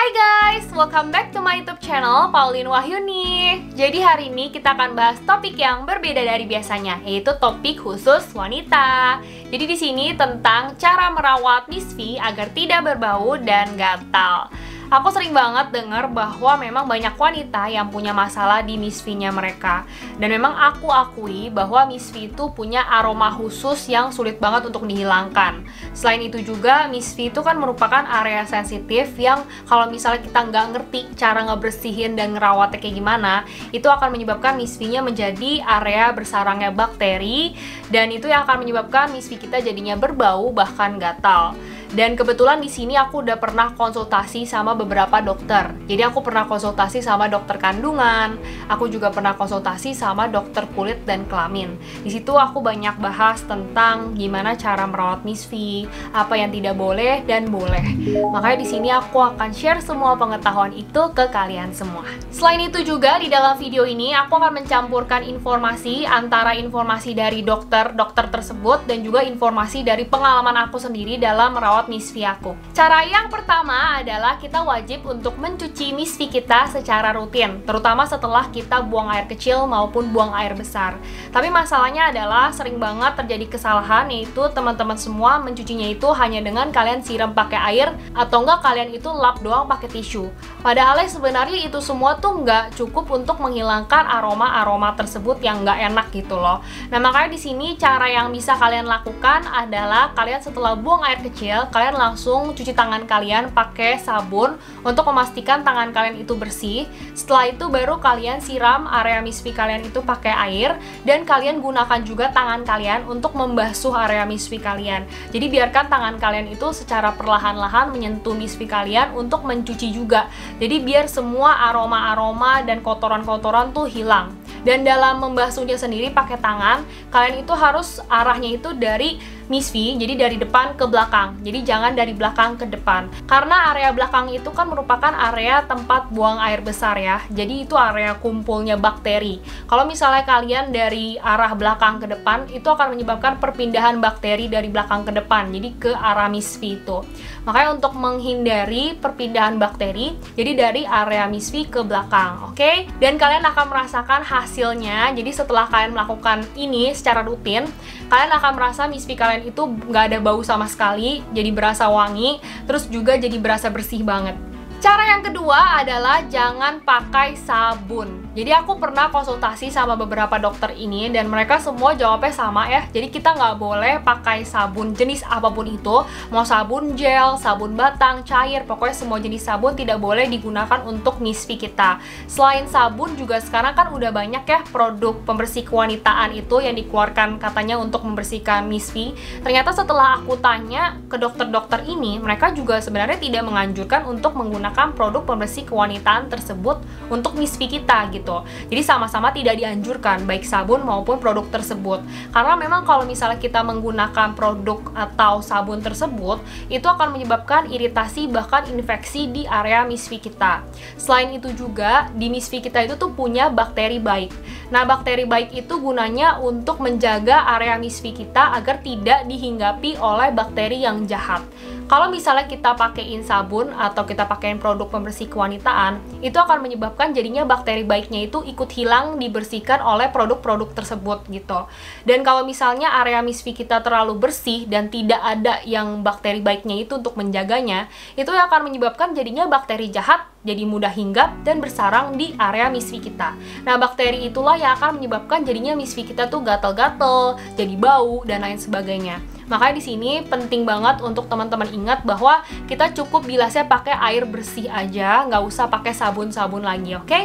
Hai guys, welcome back to my YouTube channel Pauline Wahyuni. Jadi hari ini kita akan bahas topik yang berbeda dari biasanya, yaitu topik khusus wanita. Jadi di sini tentang cara merawat Miss V agar tidak berbau dan gatal. Aku sering banget dengar bahwa memang banyak wanita yang punya masalah di Miss V-nya mereka. Dan memang aku akui bahwa Miss V itu punya aroma khusus yang sulit banget untuk dihilangkan. Selain itu juga, Miss V itu kan merupakan area sensitif yang kalau misalnya kita nggak ngerti cara ngebersihin dan ngerawatnya kayak gimana, itu akan menyebabkan Miss V-nya menjadi area bersarangnya bakteri, dan itu yang akan menyebabkan Miss V kita jadinya berbau bahkan gatal. Dan kebetulan di sini aku udah pernah konsultasi sama beberapa dokter. Jadi aku pernah konsultasi sama dokter kandungan, aku juga pernah konsultasi sama dokter kulit dan kelamin. Di situ aku banyak bahas tentang gimana cara merawat Miss V, apa yang tidak boleh dan boleh. Makanya di sini aku akan share semua pengetahuan itu ke kalian semua. Selain itu juga di dalam video ini aku akan mencampurkan informasi antara informasi dari dokter tersebut dan juga informasi dari pengalaman aku sendiri dalam merawat Miss V aku. Cara yang pertama adalah kita wajib untuk mencuci Miss V kita secara rutin, terutama setelah kita buang air kecil maupun buang air besar. Tapi masalahnya adalah sering banget terjadi kesalahan, yaitu teman-teman semua mencucinya itu hanya dengan kalian siram pakai air atau enggak kalian itu lap doang pakai tisu. Padahal sebenarnya itu semua tuh nggak cukup untuk menghilangkan aroma-aroma tersebut yang nggak enak gitu loh. Nah makanya di sini cara yang bisa kalian lakukan adalah kalian setelah buang air kecil, kalian langsung cuci tangan kalian pakai sabun untuk memastikan tangan kalian itu bersih. Setelah itu baru kalian siram area Miss V kalian itu pakai air, dan kalian gunakan juga tangan kalian untuk membasuh area Miss V kalian. Jadi biarkan tangan kalian itu secara perlahan-lahan menyentuh Miss V kalian untuk mencuci juga. Jadi biar semua aroma-aroma dan kotoran-kotoran tuh hilang. Dan dalam membasuhnya sendiri pakai tangan, kalian itu harus arahnya itu dari Miss V, jadi dari depan ke belakang. Jadi jangan dari belakang ke depan. Karena area belakang itu kan merupakan area tempat buang air besar ya. Jadi itu area kumpulnya bakteri. Kalau misalnya kalian dari arah belakang ke depan, itu akan menyebabkan perpindahan bakteri dari belakang ke depan, jadi ke arah Miss V itu. Makanya untuk menghindari perpindahan bakteri, jadi dari area Miss V ke belakang, oke? Dan kalian akan merasakan hasilnya. Jadi setelah kalian melakukan ini secara rutin, kalian akan merasa Miss V kalian itu nggak ada bau sama sekali, jadi berasa wangi, terus juga jadi berasa bersih banget. Cara yang kedua adalah jangan pakai sabun. Jadi aku pernah konsultasi sama beberapa dokter ini dan mereka semua jawabnya sama ya. Jadi kita nggak boleh pakai sabun jenis apapun itu, mau sabun gel, sabun batang, cair, pokoknya semua jenis sabun tidak boleh digunakan untuk Miss V kita. Selain sabun juga sekarang kan udah banyak ya produk pembersih kewanitaan itu yang dikeluarkan katanya untuk membersihkan Miss V. Ternyata setelah aku tanya ke dokter-dokter ini, mereka juga sebenarnya tidak menganjurkan untuk menggunakan produk pembersih kewanitaan tersebut untuk Miss V kita gitu. Jadi sama-sama tidak dianjurkan baik sabun maupun produk tersebut. Karena memang kalau misalnya kita menggunakan produk atau sabun tersebut, itu akan menyebabkan iritasi bahkan infeksi di area Miss V kita. Selain itu juga di Miss V kita itu tuh punya bakteri baik. Nah, bakteri baik itu gunanya untuk menjaga area Miss V kita agar tidak dihinggapi oleh bakteri yang jahat. Kalau misalnya kita pakaiin sabun atau kita pakaiin produk pembersih kewanitaan, itu akan menyebabkan jadinya bakteri baiknya itu ikut hilang dibersihkan oleh produk-produk tersebut gitu. Dan kalau misalnya area Miss V kita terlalu bersih dan tidak ada yang bakteri baiknya itu untuk menjaganya, itu akan menyebabkan jadinya bakteri jahat jadi mudah hinggap dan bersarang di area Miss V kita. Nah, bakteri itulah yang akan menyebabkan jadinya Miss V kita tuh gatel-gatel, jadi bau dan lain sebagainya. Makanya di sini penting banget untuk teman-teman ingat bahwa kita cukup bilasnya pakai air bersih aja, nggak usah pakai sabun-sabun lagi, oke?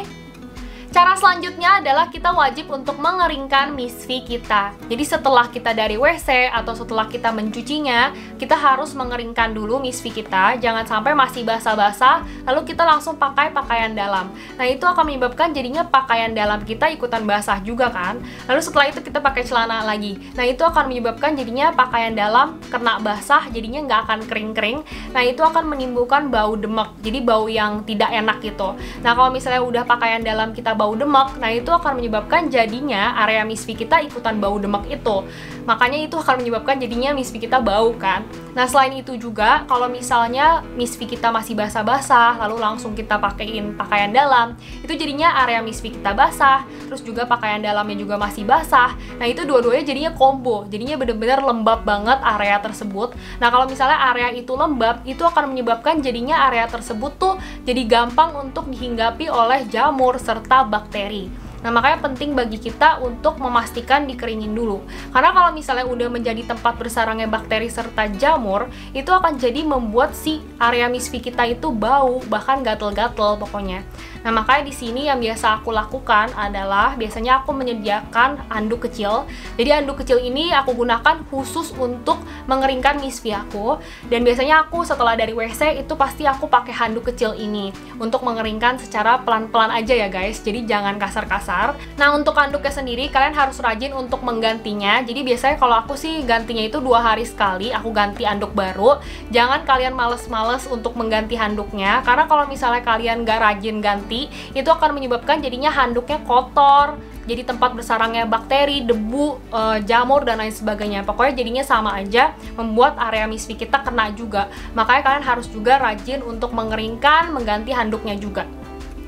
Cara selanjutnya adalah kita wajib untuk mengeringkan Miss V kita. Jadi setelah kita dari WC atau setelah kita mencucinya, kita harus mengeringkan dulu Miss V kita. Jangan sampai masih basah-basah, lalu kita langsung pakai pakaian dalam. Nah itu akan menyebabkan jadinya pakaian dalam kita ikutan basah juga kan. Lalu setelah itu kita pakai celana lagi. Nah itu akan menyebabkan jadinya pakaian dalam kena basah, jadinya nggak akan kering-kering. Nah itu akan menimbulkan bau demek, jadi bau yang tidak enak gitu. Nah kalau misalnya udah pakaian dalam kita bau demek, nah itu akan menyebabkan jadinya area Miss V kita ikutan bau demek itu. Makanya itu akan menyebabkan jadinya Miss V kita bau kan. Nah, selain itu juga, kalau misalnya misfi kita masih basah-basah, lalu langsung kita pakein pakaian dalam, itu jadinya area misfi kita basah, terus juga pakaian dalamnya juga masih basah. Nah, itu dua-duanya jadinya combo, jadinya bener-bener lembab banget area tersebut. Nah, kalau misalnya area itu lembab, itu akan menyebabkan jadinya area tersebut tuh jadi gampang untuk dihinggapi oleh jamur serta bakteri. Nah, makanya penting bagi kita untuk memastikan dikeringin dulu. Karena kalau misalnya udah menjadi tempat bersarangnya bakteri serta jamur, itu akan jadi membuat si area misfi kita itu bau, bahkan gatel-gatel pokoknya. Nah, makanya di sini yang biasa aku lakukan adalah biasanya aku menyediakan handuk kecil. Jadi handuk kecil ini aku gunakan khusus untuk mengeringkan misfi aku. Dan biasanya aku setelah dari WC itu pasti aku pakai handuk kecil ini untuk mengeringkan secara pelan-pelan aja ya guys. Jadi jangan kasar-kasar. Nah, untuk handuknya sendiri kalian harus rajin untuk menggantinya. Jadi biasanya kalau aku sih gantinya itu 2 hari sekali aku ganti handuk baru. Jangan kalian males-males untuk mengganti handuknya, karena kalau misalnya kalian gak rajin ganti, itu akan menyebabkan jadinya handuknya kotor, jadi tempat bersarangnya bakteri, debu, jamur, dan lain sebagainya. Pokoknya jadinya sama aja, membuat area misfi kita kena juga. Makanya kalian harus juga rajin untuk mengeringkan, mengganti handuknya juga.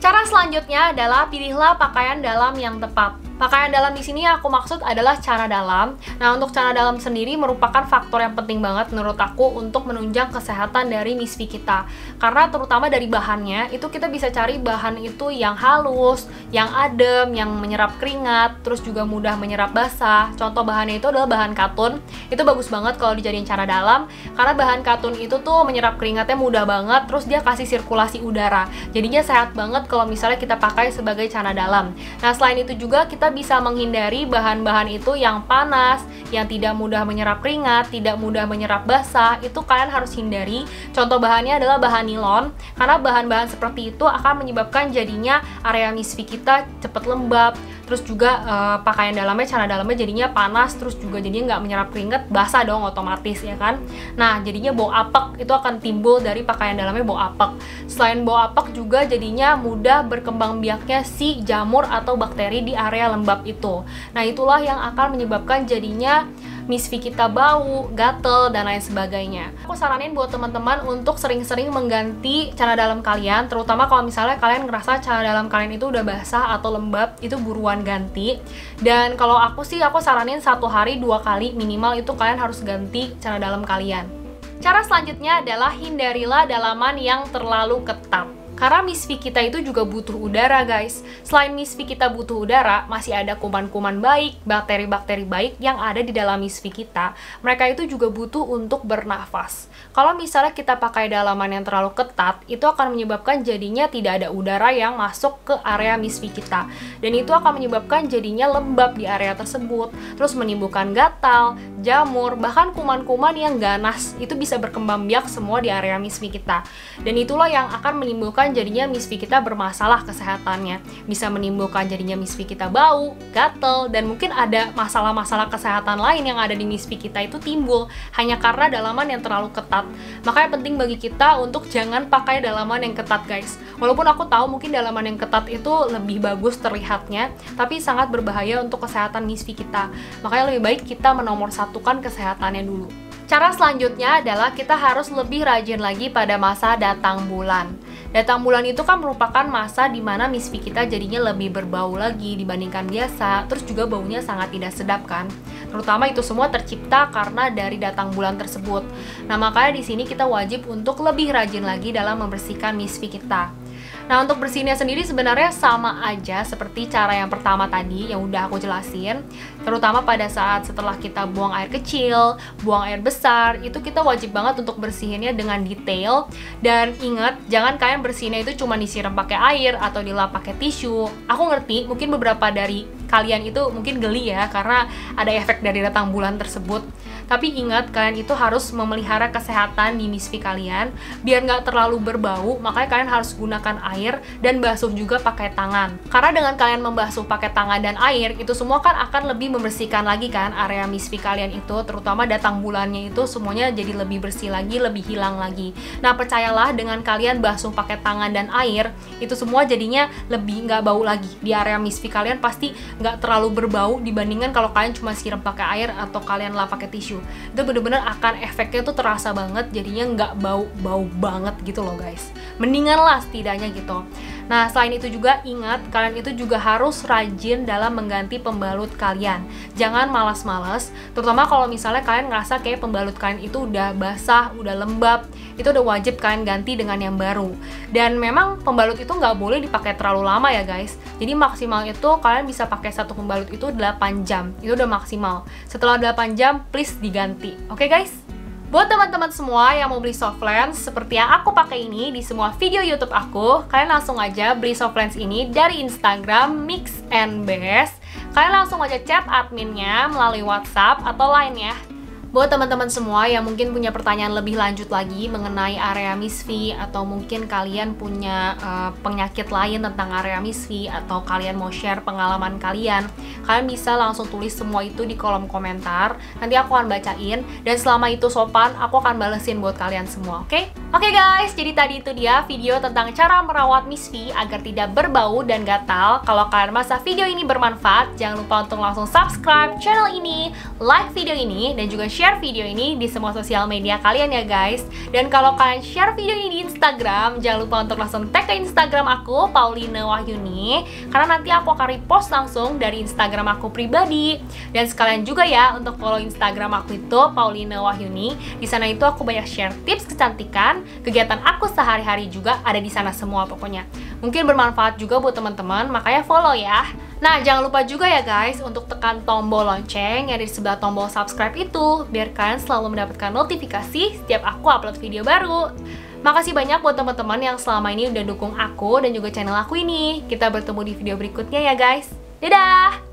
Cara selanjutnya adalah pilihlah pakaian dalam yang tepat. Pakaian dalam di sini aku maksud adalah celana dalam. Nah, untuk celana dalam sendiri merupakan faktor yang penting banget menurut aku untuk menunjang kesehatan dari misfi kita. Karena terutama dari bahannya, itu kita bisa cari bahan itu yang halus, yang adem, yang menyerap keringat, terus juga mudah menyerap basah. Contoh bahannya itu adalah bahan katun. Itu bagus banget kalau dijadiin celana dalam, karena bahan katun itu tuh menyerap keringatnya mudah banget, terus dia kasih sirkulasi udara. Jadinya sehat banget kalau misalnya kita pakai sebagai celana dalam. Nah, selain itu juga kita bisa menghindari bahan-bahan itu yang panas, yang tidak mudah menyerap keringat, tidak mudah menyerap basah. Itu kalian harus hindari. Contoh bahannya adalah bahan nilon, karena bahan-bahan seperti itu akan menyebabkan jadinya area misfi kita cepat lembab. Terus juga pakaian dalamnya, celana dalamnya jadinya panas, terus juga jadinya nggak menyerap keringat, basah dong otomatis ya kan. Nah, jadinya bau apek itu akan timbul dari pakaian dalamnya bau apek. Selain bau apek juga jadinya mudah berkembang biaknya si jamur atau bakteri di area lembab itu. Nah, itulah yang akan menyebabkan jadinya misfi kita bau, gatel, dan lain sebagainya. Aku saranin buat teman-teman untuk sering-sering mengganti celana dalam kalian, terutama kalau misalnya kalian ngerasa celana dalam kalian itu udah basah atau lembab, itu buruan ganti. Dan kalau aku sih, aku saranin 1 hari 2 kali minimal itu kalian harus ganti celana dalam kalian. Cara selanjutnya adalah hindarilah dalaman yang terlalu ketat. Karena misfi kita itu juga butuh udara guys. Selain misfi kita butuh udara, masih ada kuman-kuman baik, bakteri-bakteri baik yang ada di dalam misfi kita. Mereka itu juga butuh untuk bernafas. Kalau misalnya kita pakai dalaman yang terlalu ketat, itu akan menyebabkan jadinya tidak ada udara yang masuk ke area misfi kita. Dan itu akan menyebabkan jadinya lembab di area tersebut. Terus menimbulkan gatal, jamur, bahkan kuman-kuman yang ganas. Itu bisa berkembang biak semua di area misfi kita. Dan itulah yang akan menimbulkan jadinya misfi kita bermasalah kesehatannya. Bisa menimbulkan jadinya misfi kita bau, gatel, dan mungkin ada masalah-masalah kesehatan lain yang ada di misfi kita itu timbul hanya karena dalaman yang terlalu ketat. Makanya penting bagi kita untuk jangan pakai dalaman yang ketat guys. Walaupun aku tahu mungkin dalaman yang ketat itu lebih bagus terlihatnya, tapi sangat berbahaya untuk kesehatan misfi kita. Makanya lebih baik kita menomorsatukan kesehatannya dulu. Cara selanjutnya adalah kita harus lebih rajin lagi pada masa datang bulan. Datang bulan itu kan merupakan masa di mana misfi kita jadinya lebih berbau lagi dibandingkan biasa, terus juga baunya sangat tidak sedap kan. Terutama itu semua tercipta karena dari datang bulan tersebut. Nah, makanya di sini kita wajib untuk lebih rajin lagi dalam membersihkan misfi kita. Nah, untuk bersihinnya sendiri sebenarnya sama aja seperti cara yang pertama tadi yang udah aku jelasin. Terutama pada saat setelah kita buang air kecil, buang air besar, itu kita wajib banget untuk bersihinnya dengan detail. Dan ingat, jangan kalian bersihinnya itu cuma disiram pakai air atau dilap pakai tisu. Aku ngerti, mungkin beberapa dari kalian itu mungkin geli ya karena ada efek dari datang bulan tersebut. Tapi ingat, kalian itu harus memelihara kesehatan di misfi kalian biar nggak terlalu berbau. Makanya kalian harus gunakan air dan basuh juga pakai tangan. Karena dengan kalian membasuh pakai tangan dan air, itu semua kan akan lebih membersihkan lagi kan area misfi kalian itu, terutama datang bulannya itu semuanya jadi lebih bersih lagi, lebih hilang lagi. Nah, percayalah dengan kalian basuh pakai tangan dan air, itu semua jadinya lebih nggak bau lagi. Di area misfi kalian pasti nggak terlalu berbau dibandingkan kalau kalian cuma siram pakai air atau kalian lap pakai tisu. gitu. Itu bener-bener akan efeknya tuh terasa banget, jadinya nggak bau banget gitu loh guys. Mendingan lah setidaknya gitu. Nah, selain itu juga ingat, kalian itu juga harus rajin dalam mengganti pembalut kalian. Jangan malas-malas, terutama kalau misalnya kalian ngerasa kayak pembalut kalian itu udah basah, udah lembab, itu udah wajib kalian ganti dengan yang baru. Dan memang pembalut itu nggak boleh dipakai terlalu lama ya guys. Jadi maksimal itu kalian bisa pakai satu pembalut itu 8 jam, itu udah maksimal. Setelah 8 jam, please diganti. Oke guys? Buat teman-teman semua yang mau beli soft lens seperti yang aku pakai ini di semua video YouTube aku, kalian langsung aja beli soft lens ini dari Instagram Mix and Best. Kalian langsung aja chat adminnya melalui WhatsApp atau Line ya. Buat teman-teman semua yang mungkin punya pertanyaan lebih lanjut lagi mengenai area misfi, atau mungkin kalian punya penyakit lain tentang area misfi, atau kalian mau share pengalaman kalian bisa langsung tulis semua itu di kolom komentar. Nanti aku akan bacain, dan selama itu sopan, aku akan balesin buat kalian semua, oke? Oke guys, jadi tadi itu dia video tentang cara merawat misfi agar tidak berbau dan gatal. Kalau kalian merasa video ini bermanfaat, jangan lupa untuk langsung subscribe channel ini, like video ini, dan juga share video ini di semua sosial media kalian ya guys. Dan kalau kalian share video ini di Instagram, jangan lupa untuk langsung tag ke Instagram aku, Paulina Wahyuni, karena nanti aku akan repost langsung dari Instagram aku pribadi. Dan sekalian juga ya untuk follow Instagram aku itu, Paulina Wahyuni. Di sana itu aku banyak share tips kecantikan, kegiatan aku sehari-hari juga ada di sana semua pokoknya. Mungkin bermanfaat juga buat teman-teman, makanya follow ya. Nah, jangan lupa juga ya guys untuk tekan tombol lonceng yang ada di sebelah tombol subscribe itu, biar kalian selalu mendapatkan notifikasi setiap aku upload video baru. Makasih banyak buat teman-teman yang selama ini udah dukung aku dan juga channel aku ini. Kita bertemu di video berikutnya ya guys. Dadah!